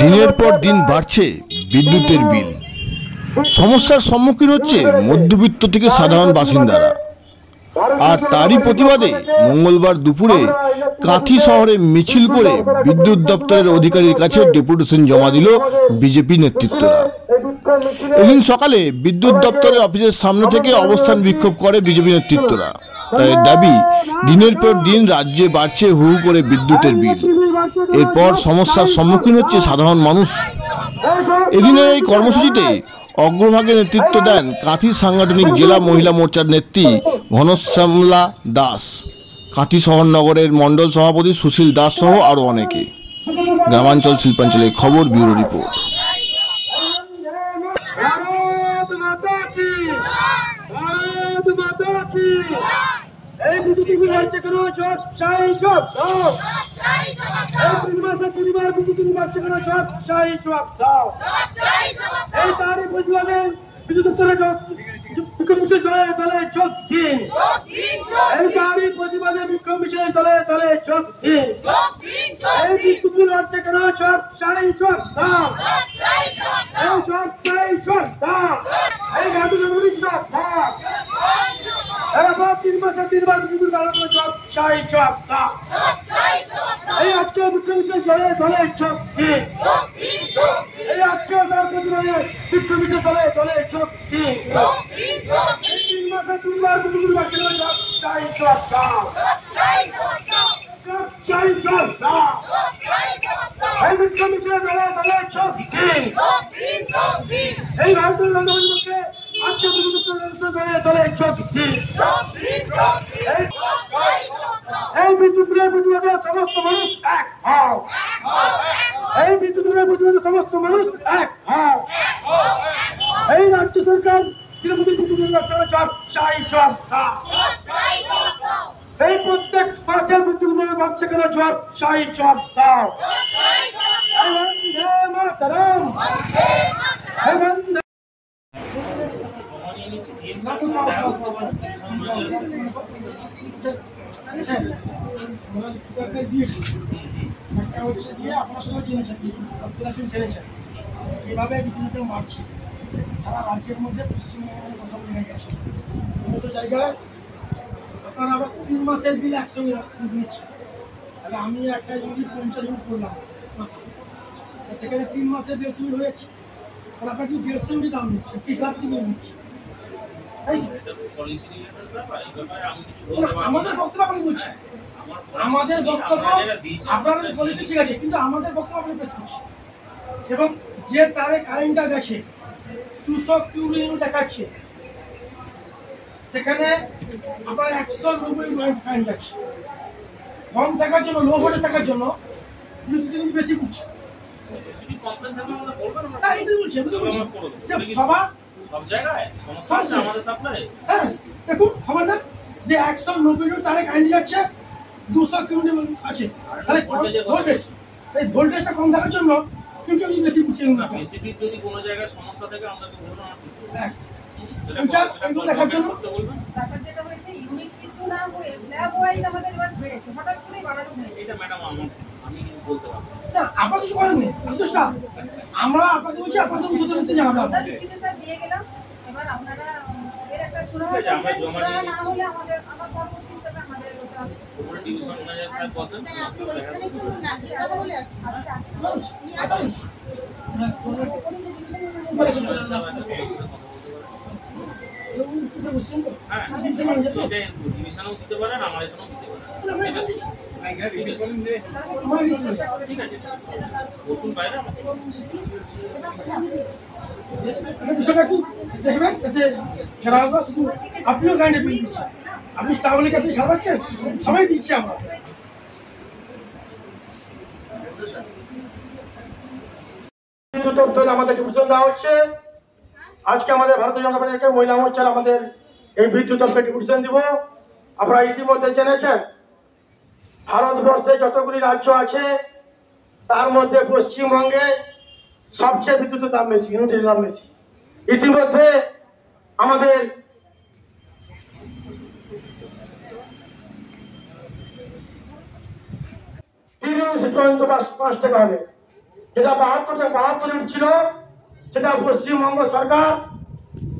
দিনের পর দিন বাড়ছে বিদ্যুতের বিল। সমস্যার সম্মুখীন হচ্ছে মধ্যবিত্ত থেকে সাধারণ বাসিন্দারা। আর তারই প্রতিবাদে মঙ্গলবার দুপুরে কাঁথি শহরে মিছিল করে বিদ্যুৎ দপ্তরের অধিকারীর কাছে ডেপুটেশন জমা দিল বিজেপি নেতৃত্বরা। এদিন সকালে বিদ্যুৎ দপ্তরের অফিসের সামনে থেকে অবস্থান বিক্ষোভ করে বিজেপি নেতৃত্বরা। তাদের দাবি, দিনের পর দিন রাজ্যে বাড়ছে হু হু করে বিদ্যুতের বিল। এরপর সমস্যার সম্মুখীন হচ্ছে সাধারণ মানুষ। এদিনের এই কর্মসূচিতে অগ্রভাগে নেতৃত্ব দেন কাঁথি সাংগঠনিক জেলা মহিলা মোর্চার নেত্রী ঘনশ্যামলা দাস, কাঁথি শহর নগরের মণ্ডল সভাপতি সুশীল দাস সহ আরও অনেকে। গ্রামাঞ্চল শিল্পাঞ্চলের খবর, ব্যুরো রিপোর্ট। রাজ্য সরকার এই প্রত্যেক মাসের বিদ্যুৎ বাড়ছে কেন জবাব চাই, জবাব দাও। যেভাবে বিদ্যুৎ মারছে সারা রাজ্যের মধ্যে পশ্চিমবঙ্গের ফসল ভেঙে গেছে। বিভিন্ন জায়গায় আপনারা আবার 3 মাসের বিল একসঙ্গে নিচ্ছে। তাহলে আমি একটা ইউনিট 50 ইউনিট করলাম মাসে, সেখানে 3 মাসের 150 ইউনিট হয়ে যাচ্ছে। তাহলে আপনার কি 150 ইউনিট দাম নিচ্ছে, 30 লাখ কি নিচ্ছে? আমাদের বক্তব্য আপনি বলছেন, আমাদের বক্তব্য আপনাদের পলিসি ঠিক আছে, কিন্তু আমাদের বক্তব্য আপনি পেশ করছেন। এবং যে তারে কারেন্টটা গেছে 200 কিউবি ইউনিট দেখাচ্ছে, সেখানে আপনার 190 ইউনিট কারেন্ট যাচ্ছে। কম থাকার জন্য, লো ভোল্টেজ থাকার জন্য কিন্তু বেশি করছে। দেখুন খবর না যে 190 ইউনিট তারে কারেন্ট যাচ্ছে, 200 কিউবি আছে, তাহলে ভোল্টেজ, এই ভোল্টেজটা কম থাকার জন্য কিন্তু বেশি বুঝছে। যদি কোনো জায়গায় সমস্যা থাকে আমরা তো বলবো না, দেখার জন্য ব্যাপার যেটা হয়েছে ইউনিট কিছু না হয়ে স্ল্যাব ওয়াইজ আমাদের এবার বেড়েছে, হঠাৎ করে বাড়ানো হয়েছে। এটা ম্যাডাম আমি বলতে পারবো না, আপনারা কিছু করেননি। আমরা আপনাকে বলছি, আপনাদের উত্তর দিতে জানাবো। আমরা লিখিত স্যার দিয়ে গেলাম, এবার আপনারা এর একটা সুরাহা না হলে আমাদের আমার পরবর্তী স্টেপে আমাদের করতে হবে। উপরে ডিভিশন ম্যানেজার স্যার বসেন, আপনি এখানে চলুন না, যে কথা বলে আসছি আজকে আছে উনি আছেন উনি যে ডিভিশন ডিভিশনও দিতে পারেন, আমার এখানেও দিতে পারেন। ঠিক আছে, বসুন বাইরে। আপনিও গাড়ি দিচ্ছেন, আপনি স্টাফকে আপনি সারাচ্ছেন, সবাই দিচ্ছে। আমরা আমাদের ডিভিশন দেওয়া হচ্ছে। আজকে আমাদের ভারতীয় জনতা পার্টিকে মহিলা মোর্চার আমাদের এই বিদ্যুৎ দপ্তরে ডিভিশন দিব। আপনারা ইতিমধ্যে জেনেছেন, ভারতবর্ষে যতগুলি রাজ্য আছে তার মধ্যে পশ্চিমবঙ্গে সবচেয়ে বিদ্যুতের দাম বেশি, ইউনিটের দাম বেশি। ইতিমধ্যে আমাদের $5 টাকা হবে, যেটা 72 ইউনিট ছিল, সেটা পশ্চিমবঙ্গ সরকার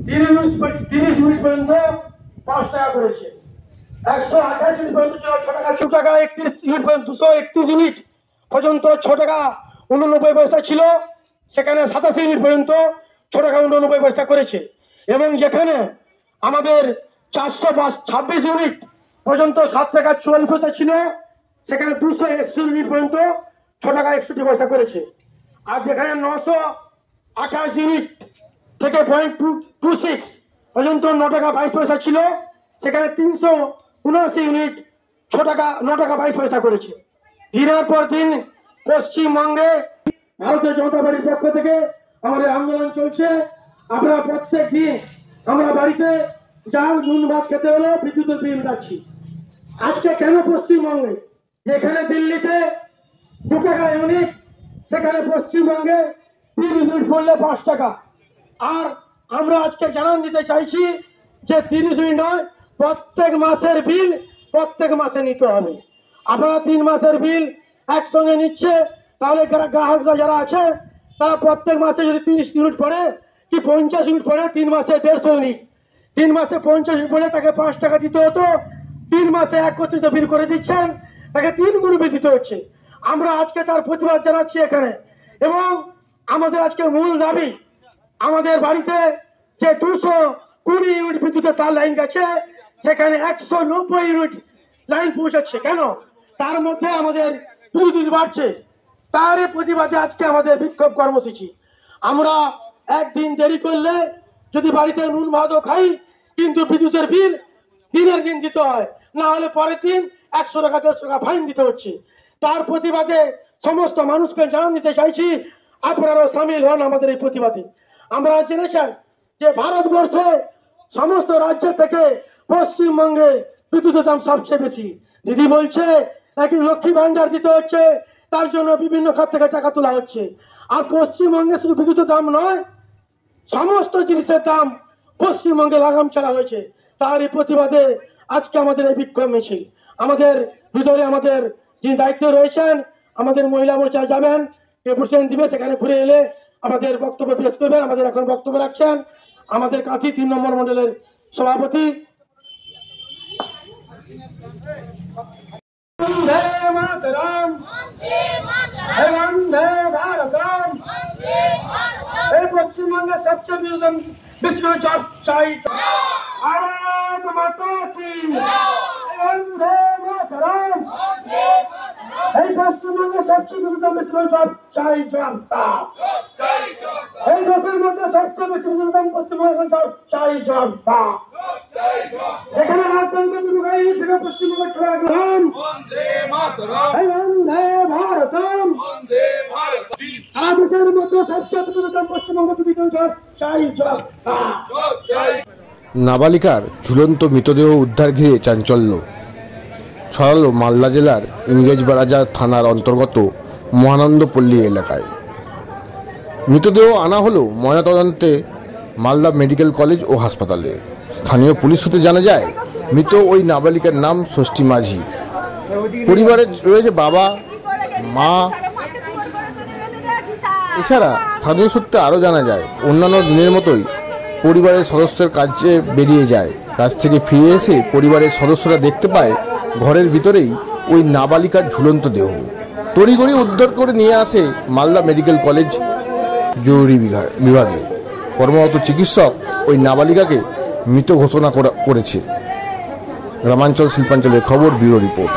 30 ইউনিট পর্যন্ত 5 টাকা করেছে। 128 ইউনিট পর্যন্ত ছিল 6 টাকা 2 টাকা, 31 ইউনিট পর্যন্ত 231 ইউনিট পর্যন্ত 6 টাকা 89 পয়সা ছিল, সেখানে 87 ইউনিট পর্যন্ত 6 টাকা 89 পয়সা করেছে। এবং যেখানে আমাদের 426 ইউনিট পর্যন্ত 7 টাকা 44 পয়সা ছিল, সেখানে 261 ইউনিট পর্যন্ত 6 টাকা 61 পয়সা করেছে। আর যেখানে 928 ইউনিট থেকে 0.26 পর্যন্ত 9 টাকা 22 পয়সা ছিল, সেখানে 379 ইউনিট 9 টাকা 22 পয়সা করেছে। দিনের পর দিন পশ্চিমবঙ্গে ভারতীয় জনতা পার্টির পক্ষ থেকে আমাদের আন্দোলন চলছে। আমরা প্রত্যেক দিন আমরা বাড়িতে চাল নুন ভাত খেতে হলে বিদ্যুতের বিল যাচ্ছি। আজকে কেন পশ্চিমবঙ্গে, যেখানে দিল্লিতে 2 টাকা ইউনিট, সেখানে পশ্চিমবঙ্গে 30 ইউনিট পড়লে 5 টাকা। আর আমরা আজকে জানান দিতে চাইছি যে 30 ইউনিট নয়, প্রত্যেক মাসের বিল প্রত্যেক মাসে নিতে হবে। আপনারা 3 মাসের বিল একসঙ্গে নিচ্ছে, তাহলে গ্রাহকরা যারা আছে তারা প্রত্যেক মাসে যদি 30 ইউনিট পড়ে কি 50 ইউনিট পড়ে, 3 মাসে 150 ইউনিট, 3 মাসে 50 ইউনিট পড়ে তাকে 5 টাকা দিতে হতো, 3 মাসে একত্রিত বিল করে দিচ্ছেন, তাকে 3 গুণ বিল দিতে হচ্ছে। আমরা আজকে তার প্রতিবাদ জানাচ্ছি এখানে। এবং আমাদের আজকে মূল দাবি, আমাদের বাড়িতে যে 220 ইউনিট বিদ্যুতের তার লাইন গেছে, সেখানে 190 ইউনিট লাইন পৌঁছাচ্ছে। কেন? তার মধ্যে আমাদের বিদ্যুৎ বাড়ছে। তার প্রতিবাদে আজকে আমাদের বিক্ষোভ কর্মসূচি। আমরা একদিন দেরি করলে যদি বাড়িতে নুন ভাতও খাই, কিন্তু বিদ্যুতের বিল দিনের দিন দিতে হয়, না হলে পরের দিন 100 টাকা 150 টাকা ফাইন দিতে হচ্ছে। তার প্রতিবাদে সমস্ত মানুষকে জানান দিতে চাইছি, আপনারাও সামিল হন আমাদের এই প্রতিবাদে। আমরা জেনেছেন যে ভারতবর্ষে সমস্ত রাজ্য থেকে পশ্চিমবঙ্গে বিদ্যুতের দাম সবচেয়ে বেশি। দিদি বলছে একটি লক্ষ্মী ভান্ডার দিতে হচ্ছে, তার জন্য বিভিন্ন খাত থেকে টাকা তোলা হচ্ছে। আর পশ্চিমবঙ্গে শুধু বিদ্যুতের দাম নয়, সমস্ত জিনিসের দাম পশ্চিমবঙ্গে লাগাম ছাড়া হয়েছে। তারই প্রতিবাদে আজকে আমাদের এই বিক্ষোভ মিছিল। আমাদের ভিতরে আমাদের যিনি দায়িত্বে রয়েছেন, আমাদের মহিলা মোর্চা যাবেন, রিপ্রেজেন্ট দিবে, সেখানে ঘুরে এলে আমাদের বক্তব্য পেশ করবেন। আমাদের এখন বক্তব্য রাখছেন আমাদের কাঁথি 3 নম্বর মন্ডলের সভাপতি। বন্দে মাতরম, বন্দে ভারতম। এই পশ্চিমবঙ্গের সবচেয়ে বিষ্ণু চাই ভারত মাতা কি, বন্দে মাতরম। এই পশ্চিমবঙ্গের সবচেয়ে বিষ্ণু চাই জনতা। এই দেশের মধ্যে সবচেয়ে বেশি পশ্চিমবঙ্গের চাই জনতা। এখানে রাজতন্ত্র থেকে পশ্চিমবঙ্গ ছড়াগ্রহণ, বন্দে ভারতম। দেশের মধ্যে সবচেয়ে পশ্চিমবঙ্গ চাই জনতা। নাবালিকার ঝুলন্ত মৃতদেহ উদ্ধার ঘিরে চাঞ্চল্য ছড়ালো মালদা জেলার ইংরেজবাজার থানার অন্তর্গত মহানন্দপল্লী এলাকায়। মৃতদেহ আনা হলো ময়নাতদন্তে মালদা মেডিকেল কলেজ ও হাসপাতালে। স্থানীয় পুলিশ সূত্রে জানা যায়, মৃত ওই নাবালিকার নাম ষষ্ঠী মাঝি। পরিবারে রয়েছে বাবা, মা। এছাড়া স্থানীয় সূত্রে আরও জানা যায়, অন্যান্য দিনের মতোই পরিবারের সদস্যের কাজে বেরিয়ে যায়। কাজ থেকে ফিরে এসে পরিবারের সদস্যরা দেখতে পায় ঘরের ভিতরেই ওই নাবালিকার ঝুলন্ত দেহ। তড়িঘড়ি উদ্ধার করে নিয়ে আসে মালদা মেডিকেল কলেজ জরুরি বিভাগে। কর্মরত চিকিৎসক ওই নাবালিকাকে মৃত ঘোষণা করেছে। গ্রামাঞ্চল শিল্পাঞ্চলের খবর, ব্যুরো রিপোর্ট।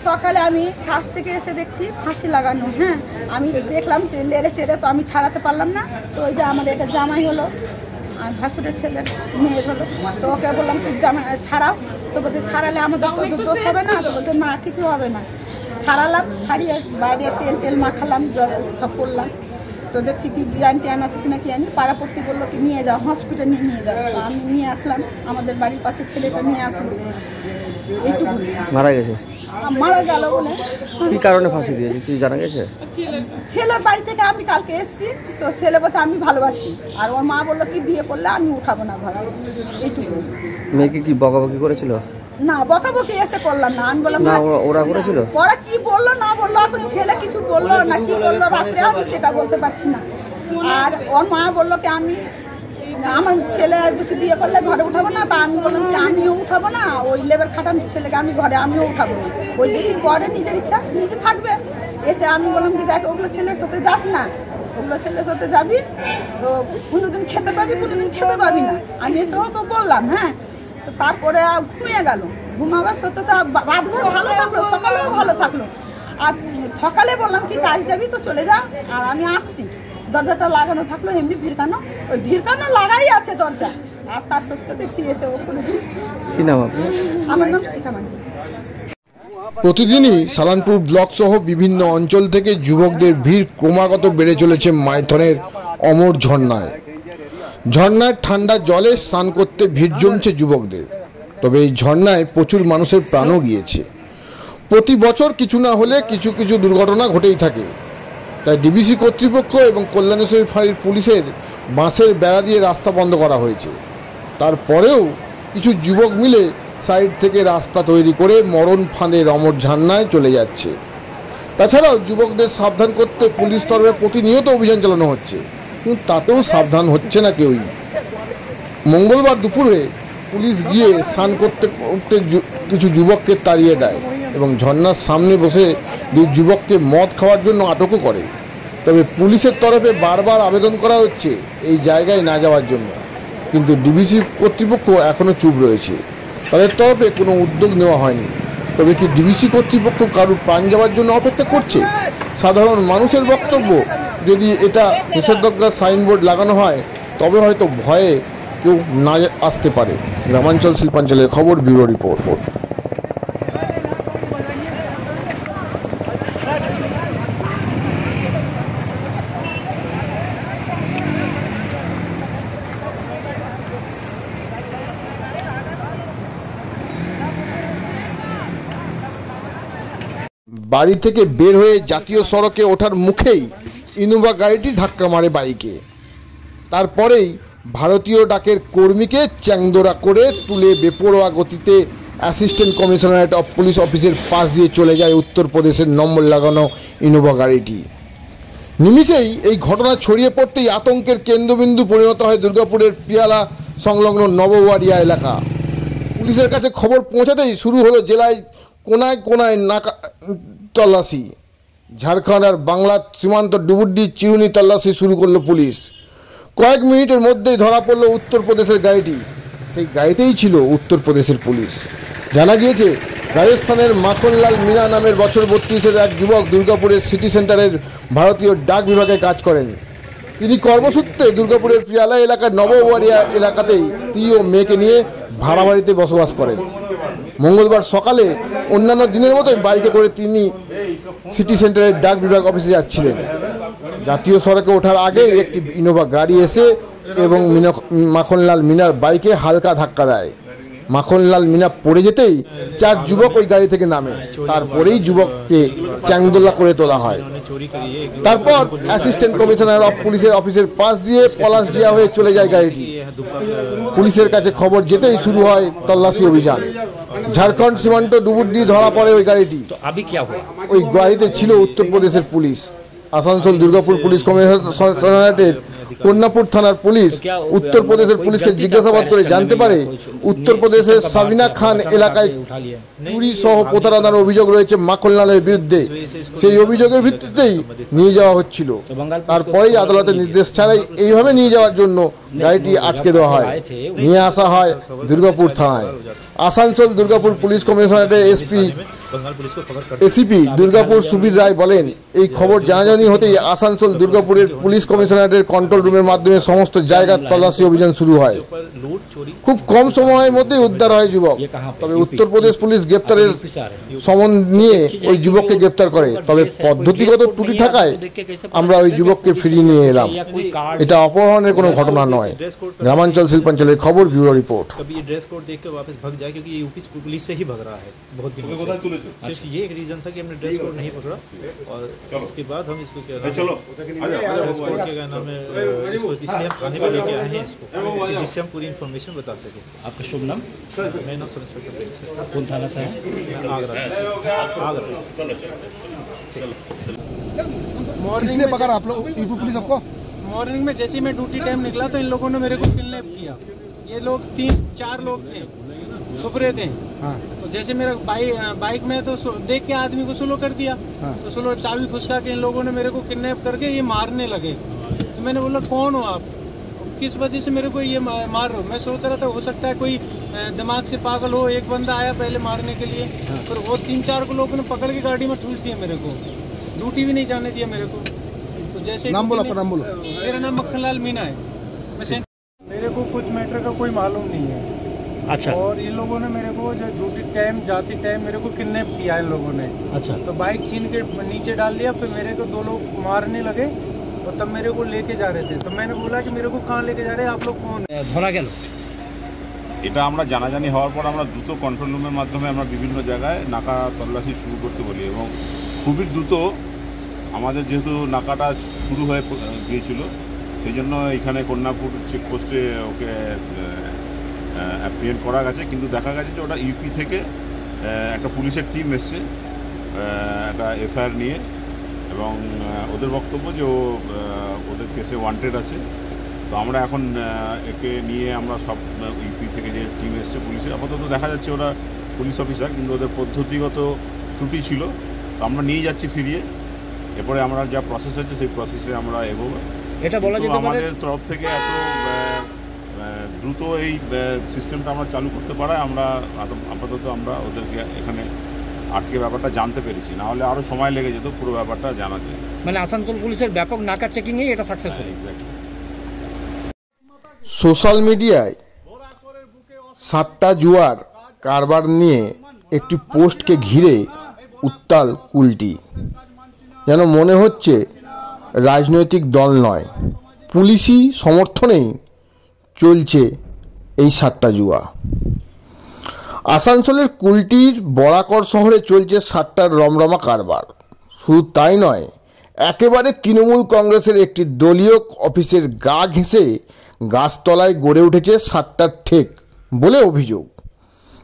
সকালে আমি কাজ থেকে এসে দেখছি ফাঁসি লাগানো। হ্যাঁ, আমি দেখলাম লেড়ে চেড়ে, তো আমি ছাড়াতে পারলাম না। তো ওই যে আমার এটা জামাই হলো, আর ভাসুরের ছেলে মেয়ে হলো, তো ওকে বললাম তুই জামাই ছাড়াও। তো বলছে ছাড়ালে আমাদের তো দোষ হবে না। তো বলছে না, কিছু হবে না। ছাড়ালাম, ছাড়িয়ে বাইরে তেল টেল মাখালাম, জল সব করলাম। তো দেখছি কি জ্ঞান ট্যান আছে কিনা কি জানি, পাড়াপড়তি বললো কি নিয়ে যাও, হসপিটালে নিয়ে যাও। তো আমি নিয়ে আসলাম, আমাদের বাড়ির পাশে ছেলেটা নিয়ে আসলো। এইটুকু মারা গেছে। মারা গেল বলে। কি কারণে ফাঁসি দিয়েছে কি জানা গেছে? ছেলের বাড়ি থেকে আমি কালকে এসেছি, তো ছেলে বলছে আমি ভালোবাসি, আর ওর মা বললো কি বিয়ে করলে আমি উঠাবো না ঘরে। এইটুকু। মেয়েকে কি বকাবকি করেছিল? না, বকাবকি এসে করলাম না, আমি বললাম না, না। ওরা করেছিল? ওরা কি বললো না বললো, এখন ছেলে কিছু বললো না কি বললো রাত্রে, আমি সেটা বলতে পারছি না। আর ওর মা বললো কি আমি আমার ছেলে যদি বিয়ে করলে ঘরে উঠাবো না, তা আমি বললাম যে আমিও উঠাবো না, ওই লেবার খাটান ছেলেকে আমি ঘরে আমিও উঠাবো না। ওই যদি করে নিজের ইচ্ছা নিজে থাকবে। এসে আমি বললাম কি দেখ ওগুলো ছেলের সাথে যাস না, ওগুলো ছেলের সাথে যাবি তো কোনোদিন খেতে পাবি, কোনোদিন খেতে পাবি না। আমি এসে ওকে বললাম। হ্যাঁ, তো তারপরে ঘুমিয়ে গেল। ঘুমাবার সত্ত্বে তো রাতভর ভালো থাকলো, সকালেও ভালো থাকলো। আর সকালে বললাম কি কাজ যাবি তো চলে যা, আর আমি আসছি। দরজাটা লাগানো থাকলো এমনি ভিড়কানো, ওই ভিড়কানো লাগাই আছে দরজা, আর তার সত্ত্বে দেখছি এসে ও খুলে দিচ্ছে। কি নাম আপনার? আমার নাম শিখা মাঝি। প্রতিদিনই সালানপুর ব্লক সহ বিভিন্ন অঞ্চল থেকে যুবকদের ভিড় ক্রমাগত বেড়ে চলেছে মাইথনের অমর ঝর্ণায়। ঝর্ণায় ঠান্ডা জলে স্নান করতে ভিড় জমছে যুবকদের। তবে এই ঝর্ণায় প্রচুর মানুষের প্রাণও গিয়েছে। প্রতি বছর কিছু না হলে কিছু কিছু দুর্ঘটনা ঘটেই থাকে। তাই ডিবিসি কর্তৃপক্ষ এবং কল্যাণেশ্বরী ফাঁড়ির পুলিশের বাঁশের বেড়া দিয়ে রাস্তা বন্ধ করা হয়েছে। তারপরেও কিছু যুবক মিলে সাইড থেকে রাস্তা তৈরি করে মরণ ফাঁদের অমর ঝর্ণায় চলে যাচ্ছে। তাছাড়াও যুবকদের সাবধান করতে পুলিশ তরফে প্রতিনিয়ত অভিযান চালানো হচ্ছে, কিন্তু তাতেও সাবধান হচ্ছে না কেউই। মঙ্গলবার দুপুরে পুলিশ গিয়ে স্নান করতে করতে কিছু যুবককে তাড়িয়ে দেয় এবং ঝর্ণার সামনে বসে দুই যুবককে মদ খাওয়ার জন্য আটকও করে। তবে পুলিশের তরফে বারবার আবেদন করা হচ্ছে এই জায়গায় না যাওয়ার জন্য, কিন্তু ডিবিসি কর্তৃপক্ষ এখনও চুপ রয়েছে। তাদের তরফে কোনো উদ্যোগ নেওয়া হয়নি। তবে কি ডিবিসি কর্তৃপক্ষ কারুর প্রাণ যাওয়ার জন্য অপেক্ষা করছে? সাধারণ মানুষের বক্তব্য, যদি এটা নিষেধাজ্ঞার সাইনবোর্ড লাগানো হয় তবে হয়তো ভয়ে কেউ না আসতে পারে। গ্রামাঞ্চল শিল্পাঞ্চলের খবর, ব্যুরো রিপোর্ট। বাড়ি থেকে বের হয়ে জাতীয় সড়কে ওঠার মুখেই ইনোভা গাড়িটি ধাক্কা মারে বাইকে। তারপরেই ভারতীয় ডাকের কর্মীকে চ্যাংদোরা করে তুলে বেপরোয়া গতিতে অ্যাসিস্ট্যান্ট কমিশনারেট অফ পুলিশ অফিসের পাশ দিয়ে চলে যায় উত্তরপ্রদেশের নম্বর লাগানো ইনোভা গাড়িটি। নিমিষেই এই ঘটনা ছড়িয়ে পড়তেই আতঙ্কের কেন্দ্রবিন্দু পরিণত হয় দুর্গাপুরের পিয়ালা সংলগ্ন নবওয়ারিয়া এলাকা। পুলিশের কাছে খবর পৌঁছাতেই শুরু হলো জেলায় কোনায় কোনায় নাকা তল্লাশি। ঝাড়খণ্ড আর বাংলার সীমান্ত ডুবুড্ডি চিরুনি তল্লাশি শুরু করলো পুলিশ। কয়েক মিনিটের মধ্যেই ধরা পড়লো উত্তরপ্রদেশের গাড়িটি। সেই গাড়িতেই ছিল উত্তরপ্রদেশের পুলিশ। জানা গিয়েছে রাজস্থানের মাখনলাল মিনা নামের বছর 32-এর এক যুবক দুর্গাপুরের সিটি সেন্টারের ভারতীয় ডাক বিভাগে কাজ করেন। তিনি কর্মসূত্রে দুর্গাপুরের পিয়ালা এলাকার নবওয়ারিয়া এলাকাতেই স্ত্রী ও মেয়েকে নিয়ে ভাড়া বাড়িতে বসবাস করেন। মঙ্গলবার সকালে অন্যান্য দিনের মতোই বাইকে করে তিনি সিটি সেন্টারের ডাক বিভাগ অফিসে যাচ্ছিলেন। জাতীয় সড়কে ওঠার আগে একটি ইনোভা গাড়ি এসে এবং মাখনলাল মিনার বাইকে হালকা ধাক্কা দেয়। মাখনলাল মিনা পড়ে যেতেই 4 যুবক ওই গাড়ি থেকে নামে। তারপরেই যুবককে চ্যাংদোলা করে তোলা হয়। তারপর অ্যাসিস্ট্যান্ট কমিশনার অফ পুলিশের অফিসের পাশ দিয়ে পলাশডিয়া হয়ে চলে যায় গাড়িটি। পুলিশের কাছে খবর যেতেই শুরু হয় তল্লাশি অভিযান। ঝাড়খণ্ড সীমান্ত ডুবুড্ডি ধরা পড়ে ওই গাড়িটি। ওই গাড়িতে ছিল উত্তরপ্রদেশের পুলিশ। আসানসোল দুর্গাপুর পুলিশ কমিশনারেটের কন্যাপুর থানার পুলিশ উত্তরপ্রদেশের পুলিশকে জিজ্ঞাসাবাদ করে জানতে পারে উত্তরপ্রদেশের সাবিনা খান এলাকায় চুরি সহ প্রতারণার অভিযোগ রয়েছে মাখনলালের বিরুদ্ধে। সেই অভিযোগের ভিত্তিতেই নিয়ে যাওয়া হচ্ছিল। তারপরেই আদালতের নির্দেশ ছাড়াই এইভাবে নিয়ে যাওয়ার জন্য গাড়িটি আটকে দেওয়া হয়, নিয়ে আসা হয় দুর্গাপুর থানায়। আসানসোল দুর্গাপুর পুলিশ কমিশনারেটের এসপি बंगाल पुलिस को खबर कर এসিপি দুর্গাপুর সুবীর রায় বলেন, এই খবর জানাজানি হতেই আসানসোল দুর্গাপুরের পুলিশ কমিশনারের কন্ট্রোল রুমের মাধ্যমে সমস্ত জায়গার তল্লাশি অভিযান শুরু হয়। लूट चोरी খুব কম সময়ের মধ্যে উদ্ধার হয় যুবক। তবে উত্তরপ্রদেশ পুলিশ গ্রেপ্তারের সমন নিয়ে ওই যুবককে গ্রেপ্তার করে। তবে পদ্ধতিগত ত্রুটি থাকায় আমরা ওই যুবককে ফিরিয়ে নিয়ে এলাম। এটা অপহরণের কোনো ঘটনা নয়। গ্রামাঞ্চল শিল্পাঞ্চলের খবর, ব্যুরো রিপোর্ট। कभी ये ड्रेस कोड देख के वापस भाग जाए, क्योंकि ये यूपी पुलिस से ही भाग रहा है बहुत दिन से। सिर्फ ये एक रीजन था कि हमने ड्रेस कोड नहीं पकड़ा, और इसके बाद हम इसको क्या ड्रेस कोड के क्या नाम है, इसको इसलिए हम थाने में लेके आए हैं इसको, जिससे हम पूरी इन्फॉर्मेशन बता सकें। आपका शुभ नाम? मेरा नाम सब इंस्पेक्टर प्रिंस है। कौन थाना से है? आगरा। किसने पकड़ा आप लोग, यूपी पुलिस आपको? मॉर्निंग में जैसे ही मैं ड्यूटी टाइम निकला तो इन लोगों ने मेरे को किडनैप किया। ये लोग 3-4 लोग थे, छुप रहे थे। हाँ। तो जैसे मेरा बाइक में तो देख के आदमी को स्लो कर दिया। हाँ। तो स्लो चाबी खुसका के इन लोगों ने मेरे को किडनैप करके ये मारने लगे। तो मैंने बोला कौन हो आप, किस वजह से मेरे को ये मार रहे हो? मैं सोच रहा था हो सकता है कोई दिमाग से पागल हो, एक बंदा आया पहले मारने के लिए। हाँ। फिर वो 3-4 को लोगों ने पकड़ के गाड़ी में ठूस दिया मेरे को, ड्यूटी भी नहीं जाने दिया मेरे को। तो जैसे नाम बोलो, अपना नाम बोलो। मेरा नाम मक्खनलाल मीना है। मेरे को कुछ मैटर का कोई मालूम नहीं है। अच्छा। और इन लोगों ने मेरे को जो ड्यूटी टाइम जाते टाइम मेरे को किडनैप किया इन लोगों ने। अच्छा। तो बाइक छीन के नीचे डाल दिया, फिर मेरे को 2 लोग मारने लगे और तब मेरे को लेके जा रहे थे। तो मैंने बोला कि मेरे को कहाँ लेके जा रहे हैं आप लोग, कौन है? ধরা গেল। এটা আমরা জানাজানি হওয়ার পর আমরা দ্রুত কন্ট্রোল রুমের মাধ্যমে আমরা বিভিন্ন জায়গায় নাকা তল্লাশি শুরু করতে বলি, এবং খুবই দ্রুত আমাদের যেহেতু নাকাটা শুরু হয়ে গিয়েছিল, সেই জন্য এখানে কন্যাপুর চেকপোস্টে ওকে অ্যাপ্রিহেন্ড করা গেছে। কিন্তু দেখা গেছে যে ওটা ইউপি থেকে একটা পুলিশের টিম এসছে একটা এফআইআর নিয়ে, এবং ওদের বক্তব্য যে ওদের কেসে ওয়ান্টেড আছে। তো আমরা এখন একে নিয়ে আমরা সব ইউপি থেকে যে টিম এসছে পুলিশের, আপাতত দেখা যাচ্ছে ওরা পুলিশ অফিসার, কিন্তু ওদের পদ্ধতিগত ত্রুটি ছিল। তো আমরা নিয়ে যাচ্ছি ফিরিয়ে, এরপরে আমরা যা প্রসেস আছে সেই প্রসেসে আমরা এগোবো। এটা বলা যেতে পারে আমাদের তরফ থেকে এত দ্রুত এই সিস্টেমটা আমরা চালু করতে পারায় আমরা আপাতত আমরা ওদেরকে এখানে আটকে ব্যাপারটা জানতে পেরেছি, না হলে আরও সময় লেগে যেত পুরো ব্যাপারটা জানাতে। মানে আসানসোল পুলিশের ব্যাপক নাকা চেকিংয়ে এটা সাকসেস হলো। সোশ্যাল মিডিয়ায় সাট্টা জুয়ার কারবার নিয়ে একটি পোস্টকে ঘিরে উত্তাল কুলটি। যেন মনে হচ্ছে রাজনৈতিক দল নয়, পুলিশি সমর্থনেই চলছে এই সাট্টা জুয়া। আসানসোলের কুলটির বরাকর শহরে চলছে সাট্টার রমরমা কারবার। শুধু তাই নয়, একেবারে তৃণমূল কংগ্রেসের একটি দলীয় অফিসের গা ঘেঁষে গাছতলায় গড়ে উঠেছে সাট্টার ঠেক বলে অভিযোগ।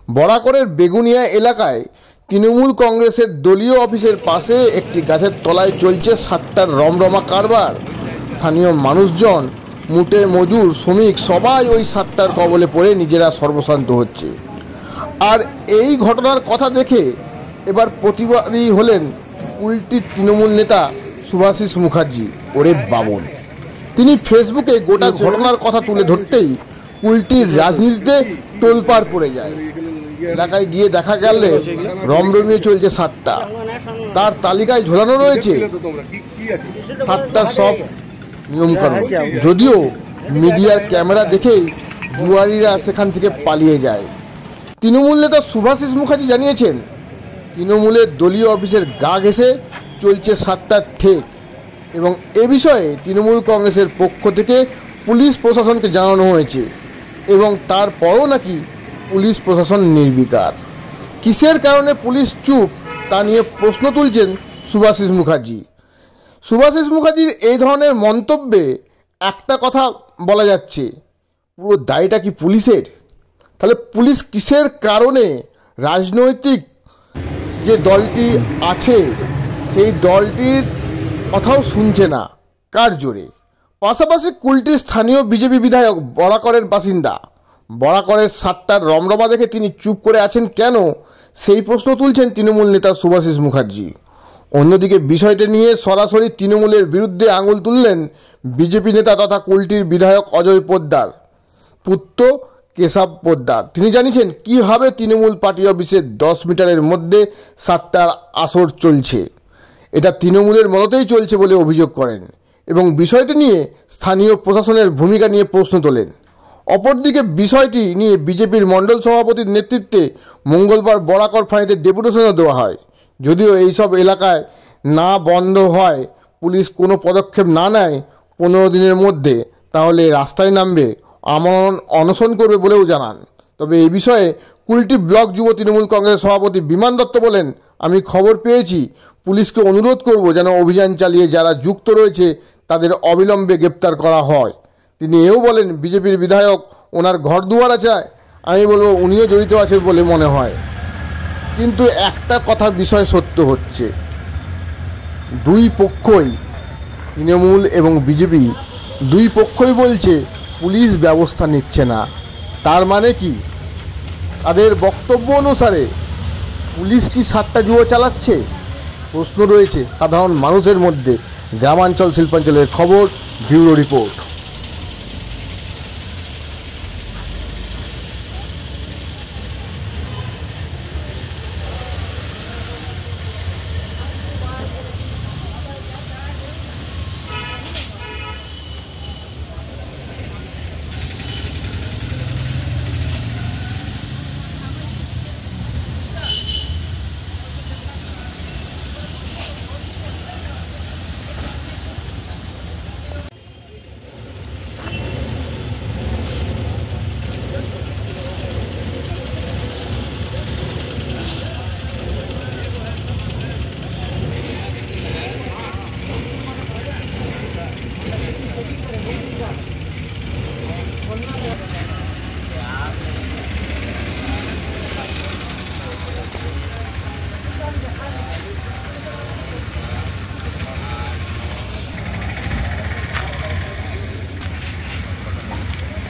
বরাকরের বেগুনিয়া এলাকায় তৃণমূল কংগ্রেসের দলীয় অফিসের পাশে একটি গাছের তলায় চলছে সাট্টার রমরমা কারবার। স্থানীয় মানুষজন, মুটে মজুর, শ্রমিক সবাই ওই সাট্টার কবলে পড়ে নিজেরা সর্বশান্ত হচ্ছে। আর এই ঘটনার কথা দেখে এবার প্রতিবাদী হলেন কুলটির তৃণমূল নেতা শুভাশিস মুখার্জি ওরে বাবন। তিনি ফেসবুকে গোটা ঘটনার কথা তুলে ধরতেই কুলটির রাজনীতিতে তোলপাড় পড়ে যায়। এলাকায় গিয়ে দেখা গেলে রমরমিয়ে চলছে সাট্টা। তার তালিকায় ঝোলানো রয়েছে সাট্টার সব নিয়মকানুন। যদিও মিডিয়ার ক্যামেরা দেখেই জুয়ারিরা সেখান থেকে পালিয়ে যায়। তৃণমূল নেতা শুভাশিস মুখার্জি জানিয়েছেন, তৃণমূলের দলীয় অফিসের গা ঘেঁষে চলছে সাট্টার ঠেক, এবং এ বিষয়ে তৃণমূল কংগ্রেসের পক্ষ থেকে পুলিশ প্রশাসনকে জানানো হয়েছে, এবং তারপরও নাকি পুলিশ প্রশাসন নির্বিকার। কিসের কারণে পুলিশ চুপ তা নিয়ে প্রশ্ন তুলছেন শুভাশিস মুখার্জি। শুভাশিস মুখার্জির এই ধরনের মন্তব্যে একটা কথা বলা যাচ্ছে, পুরো দায়টা কি পুলিশের? তাহলে পুলিশ কিসের কারণে রাজনৈতিক যে দলটি আছে সেই দলটির কথাও শুনছে না? কার জোরে? পাশাপাশি কুলটির স্থানীয় বিজেপি বিধায়ক বরাকরের বাসিন্দা। বরাকরের সাট্টার রমরমা দেখে তিনি চুপ করে আছেন কেন, সেই প্রশ্ন তুলছেন তৃণমূল নেতা শুভাশিস মুখার্জি। অন্যদিকে বিষয়টি নিয়ে সরাসরি তৃণমূলের বিরুদ্ধে আঙুল তুললেন বিজেপি নেতা তথা কুলটির বিধায়ক অজয় পোদ্দার পুত্র কেশব পোদ্দার। তিনি জানিয়েছেন কীভাবে তৃণমূল পার্টি অফিসের 10 মিটারের মধ্যে 7টার আসর চলছে। এটা তৃণমূলের মদতেই চলছে বলে অভিযোগ করেন এবং বিষয়টি নিয়ে স্থানীয় প্রশাসনের ভূমিকা নিয়ে প্রশ্ন তোলেন। অপরদিকে বিষয়টি নিয়ে বিজেপির মণ্ডল সভাপতির নেতৃত্বে মঙ্গলবার বরাকর ফাঁড়িতে ডেপুটেশনও দেওয়া হয়। যদিও এইসব এলাকায় না বন্ধ হয়, পুলিশ কোনো পদক্ষেপ না নেয় 15 দিনের মধ্যে, তাহলে রাস্তায় নামবে, আমরণ অনশন করবে বলেও জানান। তবে এই বিষয়ে কুলটি ব্লক যুব তৃণমূল কংগ্রেসের সভাপতি বিমান দত্ত বলেন, আমি খবর পেয়েছি, পুলিশকে অনুরোধ করব যেন অভিযান চালিয়ে যারা যুক্ত রয়েছে তাদের অবিলম্বে গ্রেপ্তার করা হয়। তিনি এও বলেন, বিজেপির বিধায়ক ওনার ঘর দুয়ার আছে, আমি বলবো উনিও জড়িত আছেন বলে মনে হয়। কিন্তু একটা কথা বিষয় সত্য হচ্ছে, দুই পক্ষই, তৃণমূল এবং বিজেপি দুই পক্ষই বলছে পুলিশ ব্যবস্থা নিচ্ছে না। তার মানে কি? তাদের বক্তব্য অনুসারে পুলিশ কি সাতটা জুয়ো চালাচ্ছে? প্রশ্ন রয়েছে সাধারণ মানুষের মধ্যে। গ্রামাঞ্চল শিল্পাঞ্চলের খবর, ব্যুরো রিপোর্ট।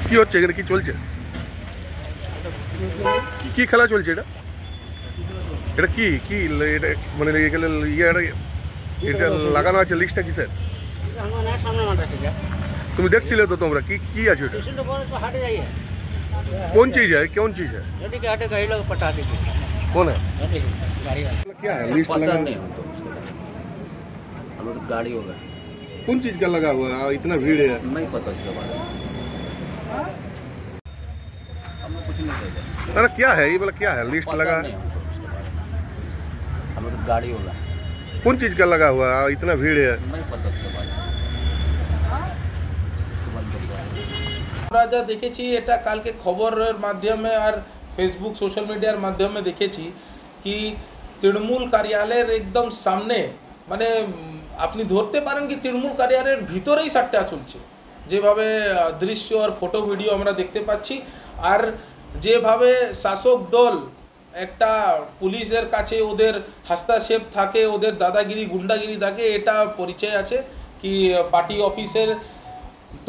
কি হচ্ছে এখানে? কি চলছে? কি খেলা চলছে এটা? এটা কি কি এটা মানে এখানে এটা লাগানো আছে? লিস্টটা কিসের? তুমি দেখছিলে তো তোমরা? কি কি আছে এটা? कौन चीज है? कौन चीज है? कौन है? क्या है? लिस्ट लगा नहीं, गाड़ी होगा। कौन चीज का लगा हुआ है? इतना भीड़ है, नहीं पता इसके बारे में, हम लोग कुछ नहीं कहते। अरे क्या है ये? बोला क्या है? लिस्ट लगा, हम लोग गाड़ी होगा। कौन चीज का लगा हुआ है? इतना भीड़ है, नहीं पता इसके बारे में। আমরা যা দেখেছি এটা কালকে খবরের মাধ্যমে আর ফেসবুক সোশ্যাল মিডিয়ার মাধ্যমে দেখেছি কি তৃণমূল কার্যালয়ের একদম সামনে, মানে আপনি ধরতে পারেন কি তৃণমূল কার্যালয়ের ভিতরেই সাট্টা চলছে, যেভাবে দৃশ্য আর ফটো ভিডিও আমরা দেখতে পাচ্ছি। আর যেভাবে শাসক দল একটা পুলিশের কাছে ওদের হস্তক্ষেপ থাকে, ওদের দাদাগিরি গুন্ডাগিরি থাকে, এটা পরিচয় আছে কি পার্টি অফিসের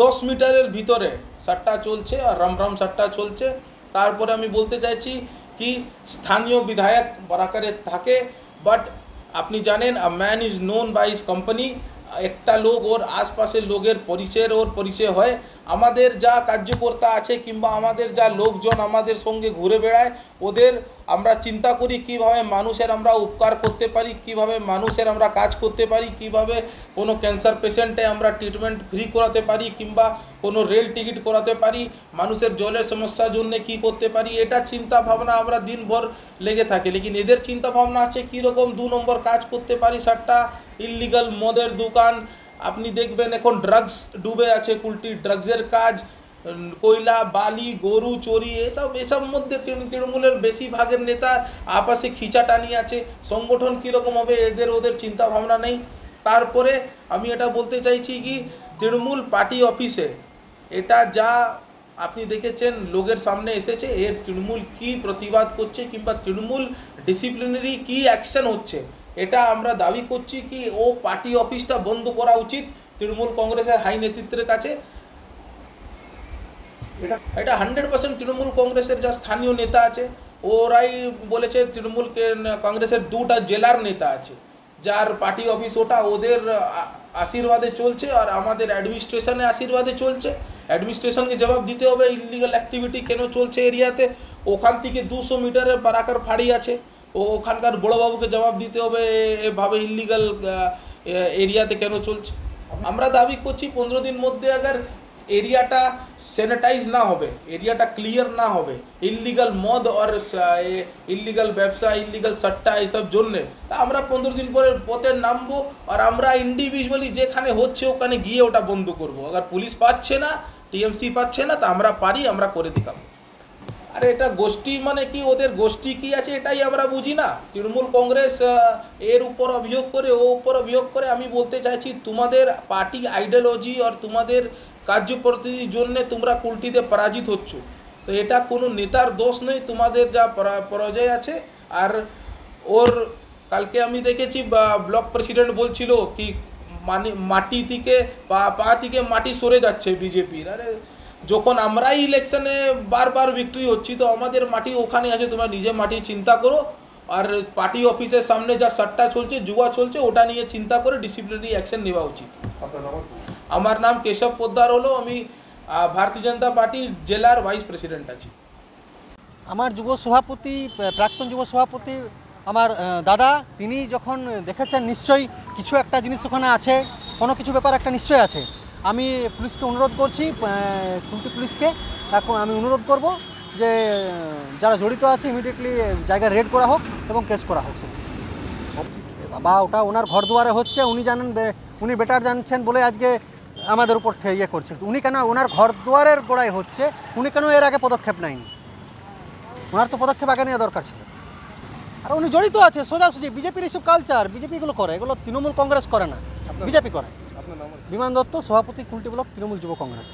10 মিটারের ভিতরে সাট্টা চলছে আর রামরাম সাট্টা চলছে। তারপরে আমি বলতে চাইছি কি স্থানীয় বিধায়ক বরাকরে থাকে, বাট আপনি জানেন a man is known by his company. একটা লোক ওর আশপাশের লোকের পরিচয় হয়। আমাদের যা কার্যকর্তা আছে কিংবা আমাদের যা লোকজন আমাদের সঙ্গে ঘুরে বেড়ায়, ওদের আমরা চিন্তা করি কিভাবে মানুষের আমরা উপকার করতে পারি, কিভাবে মানুষের আমরা কাজ করতে পারি, কিভাবে কোনো ক্যান্সার পেশেন্টে আমরা ট্রিটমেন্ট ফ্রি করাতে পারি কিংবা কোনো রেল টিকিট করাতে পারি, মানুষের জলের সমস্যার জন্য কি করতে পারি, এটা চিন্তা ভাবনা আমরা দিনভর লেগে থাকি। লেকিন এদের চিন্তা ভাবনা আছে কীরকম 2 নম্বর কাজ করতে পারি। সারটা ইললিগাল মদের দোকান, আপনি দেখবেন এখন ড্রাগস ডুবে আছে, কুলটি ড্রাগসের কাজ, কয়লা বালি গরু চুরি, এসব মধ্যে তৃণমূলের বেশিরভাগের নেতা আপসে খিচাটানি আছে। সংগঠন কীরকম হবে ওদের চিন্তা ভাবনা নেই। তারপরে আমি এটা বলতে চাইছি কি তৃণমূল পার্টি অফিসে এটা যা আপনি দেখেছেন লোকের সামনে এসেছে, এর তৃণমূল কি প্রতিবাদ করছে কিংবা তৃণমূল ডিসিপ্লিনারি কি অ্যাকশন হচ্ছে, এটা আমরা দাবি করছি কি ও পার্টি অফিসটা বন্ধ করা উচিত তৃণমূল কংগ্রেসের হাই নেতৃত্বের কাছে। এটা 100% তৃণমূল কংগ্রেসের যা স্থানীয় নেতা আছে ওরাই বলেছে। তৃণমূল কংগ্রেসের 2টা জেলার নেতা আছে যার পার্টি অফিস ওটা ওদের আশীর্বাদে চলছে আর আমাদের অ্যাডমিনিস্ট্রেশনের আশীর্বাদে চলছে। অ্যাডমিনিস্ট্রেশনকে জবাব দিতে হবে ইলিগাল অ্যাক্টিভিটি কেন চলছে এরিয়াতে। ওখান থেকে 200 মিটারের বারাকার ফাঁড়ি আছে, ওখানকার বড়োবাবুকে জবাব দিতে হবে এভাবে ইলিগাল এরিয়াতে কেন চলছে। আমরা দাবি করছি 15 দিন মধ্যে আগার এরিয়াটা স্যানিটাইজ না হবে, এরিয়াটা ক্লিয়ার না হবে ইল্লিগাল মদ আর ইল্লিগাল ব্যবসা, ইল্লিগাল সট্টা এইসব জন্যে, তা আমরা 15 দিন পরে পথে নামবো আর আমরা ইন্ডিভিজুয়ালি যেখানে হচ্ছে ওখানে গিয়ে ওটা বন্ধ করব। আবার পুলিশ পাচ্ছে না, টিএমসি পাচ্ছে না, তা আমরা পারি, আমরা করে দেখাবো। আরে এটা গোষ্ঠী মানে কি, ওদের গোষ্ঠী কি আছে এটাই আমরা বুঝি না। তৃণমূল কংগ্রেস এর উপর অভিযোগ করে, ও উপর অভিযোগ করে। আমি বলতে চাইছি তোমাদের পার্টি আইডিওলজি আর তোমাদের কার্যপদ্ধতির জন্যে তোমরা কুলটিতে পরাজিত হচ্ছ। তো এটা কোনো নেতার দোষ নেই, তোমাদের যা পরাজয় আছে। আর ওর কালকে আমি দেখেছি ব্লক প্রেসিডেন্ট বলছিল কি মাটি থেকে পা থেকে মাটি সরে যাচ্ছে বিজেপির। আরে যখন আমরাই ইলেকশনে বারবার বিক্রি হচ্ছি তো আমাদের মাটি ওখানে আছে, তোমরা নিজে মাটি চিন্তা করো। আর পার্টি অফিসের সামনে যা সাট্টা চলছে, জুয়া চলছে, ওটা নিয়ে চিন্তা করে ডিসিপ্লিনারি অ্যাকশন নেওয়া উচিত। আমার নাম কেশব পোদ্দার হলো, আমি ভারতীয় জনতা পার্টির জেলার ভাইস প্রেসিডেন্ট আছি। আমার যুব সভাপতি, প্রাক্তন যুব সভাপতি আমার দাদা, তিনি যখন দেখেছেন নিশ্চয়ই কিছু একটা জিনিস ওখানে আছে, কোনো কিছু ব্যাপার একটা নিশ্চয়ই আছে। আমি পুলিশকে অনুরোধ করছি, কুলটি পুলিশকে এখন আমি অনুরোধ করব যে যারা জড়িত আছে ইমিডিয়েটলি জায়গা রেড করা হোক এবং কেস করা হোক। বাবা ওটা ওনার ঘর দুয়ারে হচ্ছে, উনি জানেন, উনি বেটার জানছেন বলে আজকে আমাদের উপর ইয়ে করছে। উনি কেন ওনার ঘর দুয়ারের গোড়ায় হচ্ছে, উনি কেন এর আগে পদক্ষেপ নেয়নি? ওনার তো পদক্ষেপ আগে নেওয়া দরকার ছিল। আর উনি জড়িত আছে সোজাসুজি, বিজেপির এইসব কালচার, বিজেপি এগুলো করে, এগুলো তৃণমূল কংগ্রেস করে না, বিজেপি করে। বিমান দত্ত, সভাপতি, কুলটি ব্লক, তৃণমূল যুব কংগ্রেস।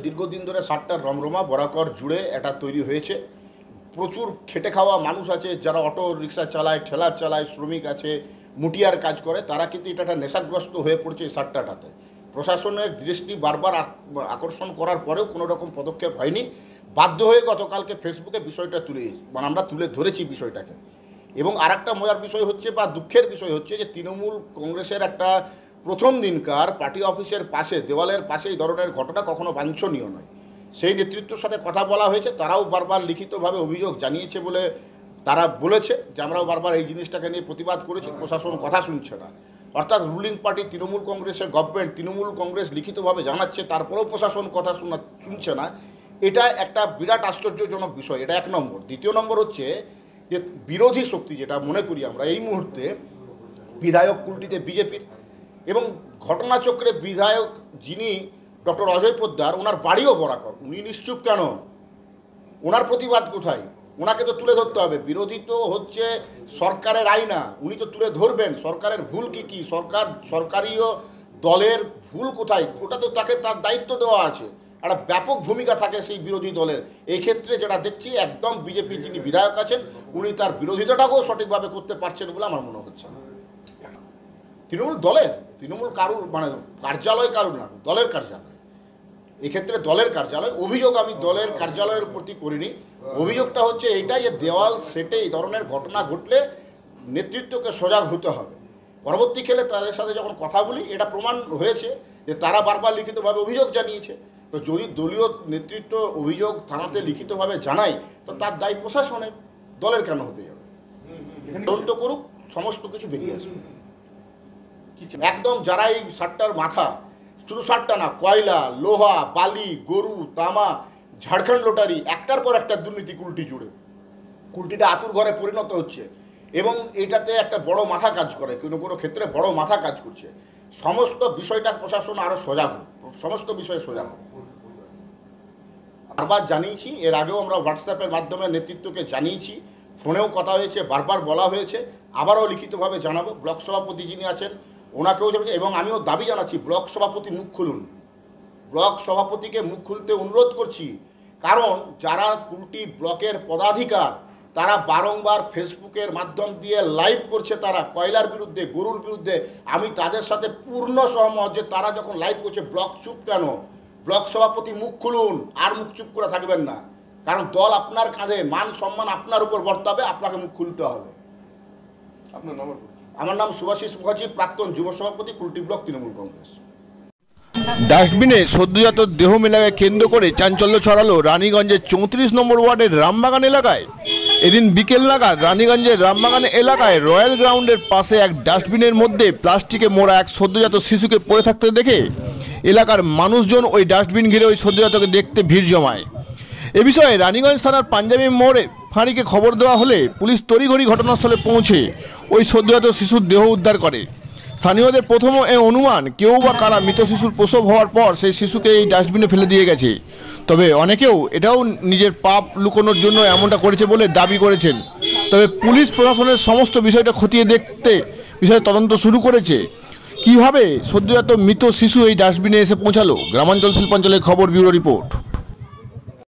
দীর্ঘদিন ধরে সাতটার রমরমা বরাকর জুড়ে এটা তৈরি হয়েছে। প্রচুর খেটে খাওয়া মানুষ আছে যারা অটো রিক্সা চালায়, ঠেলা চালায়, শ্রমিক আছে, মুটিয়ার কাজ করে, তারা কিন্তু এটা একটা নেশাগ্রস্ত হয়ে পড়ছে এই সাতটাটাতে। প্রশাসনের দৃষ্টি বারবার আকর্ষণ করার পরেও কোনো রকম পদক্ষেপ হয়নি। বাধ্য হয়ে গতকালকে ফেসবুকে বিষয়টা আমরা তুলে ধরেছি বিষয়টাকে। এবং আর একটা মজার বিষয় হচ্ছে বা দুঃখের বিষয় হচ্ছে যে তৃণমূল কংগ্রেসের একটা প্রথম দিনকার পার্টি অফিসের পাশে, দেওয়ালের পাশে এই ধরনের ঘটনা কখনো বাঞ্ছনীয় নয়। সেই নেতৃত্বের সাথে কথা বলা হয়েছে, তারাও বারবার লিখিতভাবে অভিযোগ জানিয়েছে বলে তারা বলেছে যে আমরাও বারবার এই জিনিসটাকে নিয়ে প্রতিবাদ করেছি, প্রশাসন কথা শুনছে না। অর্থাৎ রুলিং পার্টি তৃণমূল কংগ্রেসের গভর্নমেন্ট, তৃণমূল কংগ্রেস লিখিতভাবে জানাচ্ছে, তারপরেও প্রশাসন কথা শুনছে না। এটা একটা বিরাট আশ্চর্যজনক বিষয়, এটা 1 নম্বর। দ্বিতীয় নম্বর হচ্ছে যে বিরোধী শক্তি, যেটা মনে করি আমরা এই মুহূর্তে বিধায়ক কুলটিতে বিজেপির, এবং ঘটনাচক্রে বিধায়ক যিনি ডক্টর অজয় পোদ্দার, ওনার বাড়িও বরাকর, উনি নিশ্চুপ কেন? ওনার প্রতিবাদ কোথায়? ওনাকে তো তুলে ধরতে হবে। বিরোধী তো হচ্ছে সরকারের আইনা, উনি তো তুলে ধরবেন সরকারের ভুল কী, সরকারিও দলের ভুল কোথায়, ওটা তো তাকে তার দায়িত্ব দেওয়া আছে। একটা ব্যাপক ভূমিকা থাকে সেই বিরোধী দলের। এই ক্ষেত্রে যেটা দেখছি একদম বিজেপি যিনি বিধায়ক আছেন উনি তার বিরোধিতাটাকেও সঠিকভাবে করতে পারছেন বলে আমার মনে হচ্ছে। তৃণমূল কারুর মানে কার্যালয় কারুর না, দলের কার্যালয়। এক্ষেত্রে দলের কার্যালয়। অভিযোগ আমি দলের কার্যালয়ের প্রতি করিনি। অভিযোগটা হচ্ছে এইটাই যে দেওয়াল সেটে এই ধরনের ঘটনা ঘটলে নেতৃত্বকে সজাগ হতে হবে। পরবর্তী ক্ষেত্রে তাদের সাথে যখন কথা বলি এটা প্রমাণ হয়েছে যে তারা বারবার লিখিতভাবে অভিযোগ জানিয়েছে। তো যদি দলীয় নেতৃত্ব অভিযোগ থানাতে লিখিতভাবে জানায় তো তার দায় প্রশাসনের, দলের কেন হতে যাবে? তদন্ত করুক, সমস্ত কিছু বেরিয়ে আসবে। একদম যারা এই সাতটার মাথা, শুধু সাতটা না, কয়লা, লোহা, বালি, গরু, তামা, ঝাড়খণ্ড লটারি, একটার পর একটা দুর্নীতি কুলটি জুড়ে। কুলটিটা আতুর ঘরে পরিণত হচ্ছে এবং এটাতে একটা বড় মাথা কাজ করে, কোনো ক্ষেত্রে বড় মাথা কাজ করছে। সমস্ত বিষয়টা প্রশাসন আরও সজাগ হোক, সমস্ত বিষয়ে সজাগ হোক। বারবার জানিয়েছি, এর আগেও আমরা হোয়াটসঅ্যাপের মাধ্যমে নেতৃত্বকে জানিয়েছি, ফোনেও কথা হয়েছে, বারবার বলা হয়েছে, আবারও লিখিতভাবে জানাবো। ব্লক সভাপতি যিনি আছেন ওনাকেও জানাচ্ছি এবং আমিও দাবি জানাচ্ছি ব্লক সভাপতি মুখ খুলুন। ব্লক সভাপতিকে মুখ খুলতে অনুরোধ করছি, কারণ যারা কুলটি ব্লকের পদাধিকার তারা বারংবার ফেসবুকের মাধ্যম দিয়ে লাইভ করছে, তারা কয়লার বিরুদ্ধে, গরুর বিরুদ্ধে। আমি তাদের সাথে পূর্ণ সহমত যে তারা যখন লাইভ করছে ব্লক চুপ কেন? ব্লক সভাপতি মুখ খুলুন, আর মুখ চুপ করে থাকবেন না, কারণ দল আপনার কাঁধে, মান সম্মান আপনার উপর বর্তাবে, আপনাকে মুখ খুলতে হবে। আপনার নাম? আমার নাম সুভাষিস মুখার্জি, প্রাক্তন যুব সভাপতি, কুলটি ব্লক, তৃণমূল কংগ্রেস। ডাস্টবিনে সদ্যজাত দেহ মেলাকে কেন্দ্র করে চাঞ্চল্য ছড়ালো রানীগঞ্জের 34 নম্বর ওয়ার্ডের রামবাগান এলাকায়। এদিন বিকেল নাগাদ রানীগঞ্জের রামবাগান এলাকায় রয়্যাল গ্রাউন্ডের পাশে এক ডাস্টবিনের মধ্যে প্লাস্টিকে মোড়া এক সদ্যজাত শিশুকে পড়ে থাকতে দেখে এলাকার মানুষজন ওই ডাস্টবিন ঘিরে ওই সদ্যজাতকে দেখতে ভিড় জমায়। এ বিষয়ে রানীগঞ্জ থানার পাঞ্জাবি মোড়ে ফাঁড়িকে খবর দেওয়া হলে পুলিশ তড়িঘড়ি ঘটনাস্থলে পৌঁছে ওই সদ্যজাত শিশুর দেহ উদ্ধার করে। স্থানীয়দের প্রথম অনুমান কেউ বা কারা মৃত শিশুর প্রসব হওয়ার পর সেই শিশুকে এই ডাস্টবিনে ফেলে দিয়ে গেছে। তবে অনেকেও এটাও নিজের পাপ লুকোনোর জন্য এমনটা করেছে বলে দাবি করেছেন। তবে পুলিশ প্রশাসনের সমস্ত বিষয়টা খতিয়ে দেখতে বিষয়ে তদন্ত শুরু করেছে। কিভাবে সদ্যজাত মৃত শিশু এই ডাস্টবিনে এসে পৌঁছালো, গ্রামাঞ্চল শিল্পাঞ্চলের খবর, ব্যুরো রিপোর্ট।